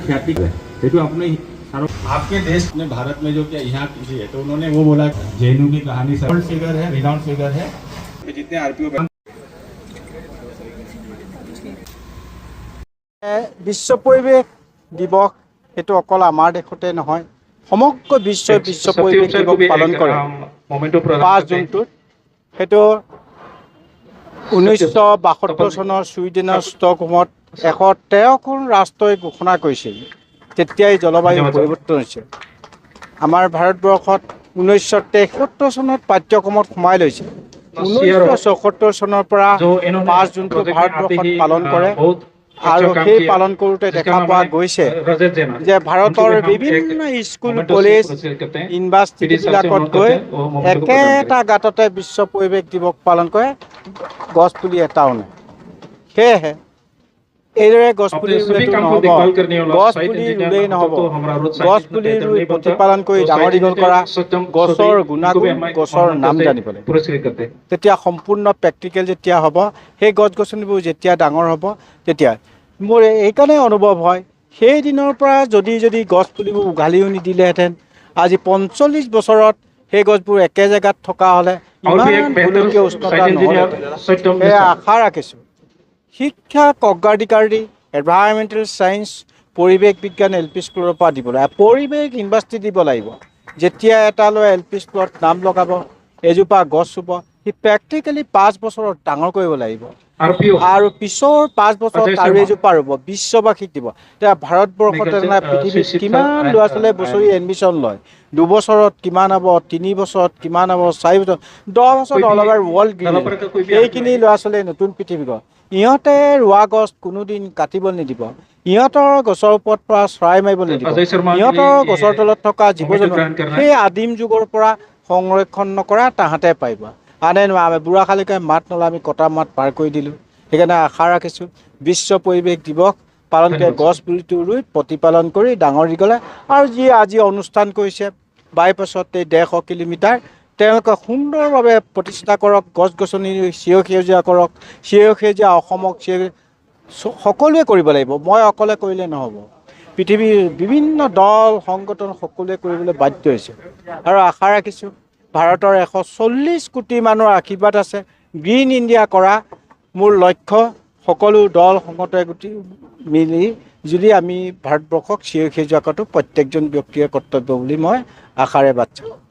ख्याति है तो अपने आपके देश ने भारत में जो क्या यहाँ किसी है तो उन्होंने वो बोला जेएनयू की कहानी सर फिगर है रिनाउंड फिगर है जितने आरपीओ বিশ্ব পৰিৱেশ দিৱস সেইটো অকল আমাৰ দেশতে নহয় সমগ্ৰ বিশ্বই বিশ্ব পৰিৱেশ দিৱস পালন কৰে 5 জুনটোত সেইটো 1972 চনৰ ছুইডেনৰ ষ্টকহোমত 113খন ৰাষ্ট্ৰই ঘোষণা কৰিছিল তেতিয়াই জলবায়ু পৰিৱৰ্তন হৈছে আমাৰ ভাৰতবৰ্ষত 1973 চনত পাঠ্যক্ৰমত সোমাই লৈছে 1974 চনৰ পৰা 5 জুনটো ভাৰতবৰ্ষত পালন কৰে আৰু সেই পালন কৰোঁতে দেখা পোৱা গৈছে যে ভাৰতৰ বিভিন্ন স্কুল কলেজ ইউনিভাৰ্চিটিবিলাকত গৈ একেটা গাঁততে বিশ্ব পৰিৱেশ দিৱস পালন কৰে গছপুলি এটাও নাই সেয়েহে এইদৰে গছপুলি ৰুলেই নহ'ব গছপুলি ৰুলেই নহ'ব গছপুলি ৰুই প্ৰতিপালন কৰি ডাঙৰ দীঘল কৰা গছৰ গুণাগুণ গছৰ নাম জানিব লাগিব তেতিয়া সম্পূৰ্ণ প্ৰেক্টিকেল যেতিয়া হ'ব সেই গছ গছনিবোৰ যেতিয়া ডাঙৰ হ'ব তেতিয়া মোৰ এইকাৰণে অনুভৱ হয় সেই দিনৰ পৰা যদি গছপুলিবোৰ উঘালিও নিদিলেহেঁতেন আজি 45 বছৰত সেই গছবোৰ একে জেগাত থকা হ'লে ইমান গোলকীয় উষ্ণতা নহ'লহেঁতেন সেয়া আশা ৰাখিছোঁ শিক্ষাক অগ্ৰাধিকাৰ দি এনভাইৰনমেণ্টেল ছায়েন্স পৰিৱেশ বিজ্ঞান এল পি স্কুলৰ পৰা দিব লাগিব পৰিৱেশ ইউনিভাৰ্চিটি দিব লাগিব যেতিয়া এটা ল'ৰাই এল পি স্কুলত নাম লগাব এজোপা গছ ৰুব সি প্ৰেক্টিকেলি 5 বছৰত ডাঙৰ কৰিব লাগিব আৰু পিছৰ 5 বছৰত আৰু এজোপা ৰুব বিশ্ববাসীক দিব এতিয়া ভাৰতবৰ্ষত পৃথিৱীত কিমান ল'ৰা ছোৱালীয়ে বছৰি এডমিশ্যন লয় 2 বছৰত কিমান হ'ব 3 বছৰত কিমান হ'ব 4 বছৰত 10 বছৰত অল অভাৰ ৱৰ্ল্ড গ্ৰীণ এইখিনি ল'ৰা ছোৱালীয়ে নতুন পৃথিৱীক ইহঁতে ৰোৱা গছ কোনোদিন কাটিব নিদিব ইহঁতৰ গছৰ ওপৰত পৰা চৰাই মাৰিব নিদিব ইহঁতৰ গছৰ তলত থকা জীৱ জন্তু সেই আদিম যুগৰ পৰা সংৰক্ষণ নকৰা তাহাঁতে পাৰিব আনে আমি বুঢ়াশালিকাই মাত নলয় আমি কটা মাত পাৰ কৰি দিলোঁ সেইকাৰণে আশা ৰাখিছোঁ বিশ্ব পৰিৱেশ দিৱস পালন কৰি গছ পুলিটো ৰুই প্ৰতিপালন কৰি ডাঙৰ দীঘলে আৰু যি আজি অনুষ্ঠান কৰিছে বাইপাছত 150 কিলোমিটাৰ তেওঁলোকে সুন্দৰভাৱে প্ৰতিষ্ঠা কৰক গছ গছনি চিৰ সেউজীয়া কৰক চিৰ সেউজীয়া অসমক সকলোৱে কৰিব লাগিব মই অকলে কৰিলে নহ'ব পৃথিৱীৰ বিভিন্ন দল সংগঠন সকলোৱে কৰিবলৈ বাধ্য হৈছে আৰু আশা ৰাখিছোঁ ভাৰতৰ 140 কোটি মানুহৰ আশীৰ্বাদ আছে গ্ৰীণ ইণ্ডিয়া কৰা মোৰ লক্ষ্য সকলো দল সংগঠনে মিলি যদি আমি ভাৰতবৰ্ষক চিৰ সেউজীয়া কৰাটো প্ৰত্যেকজন ব্যক্তিৰ কৰ্তব্য বুলি মই আশাৰে বাট চাওঁ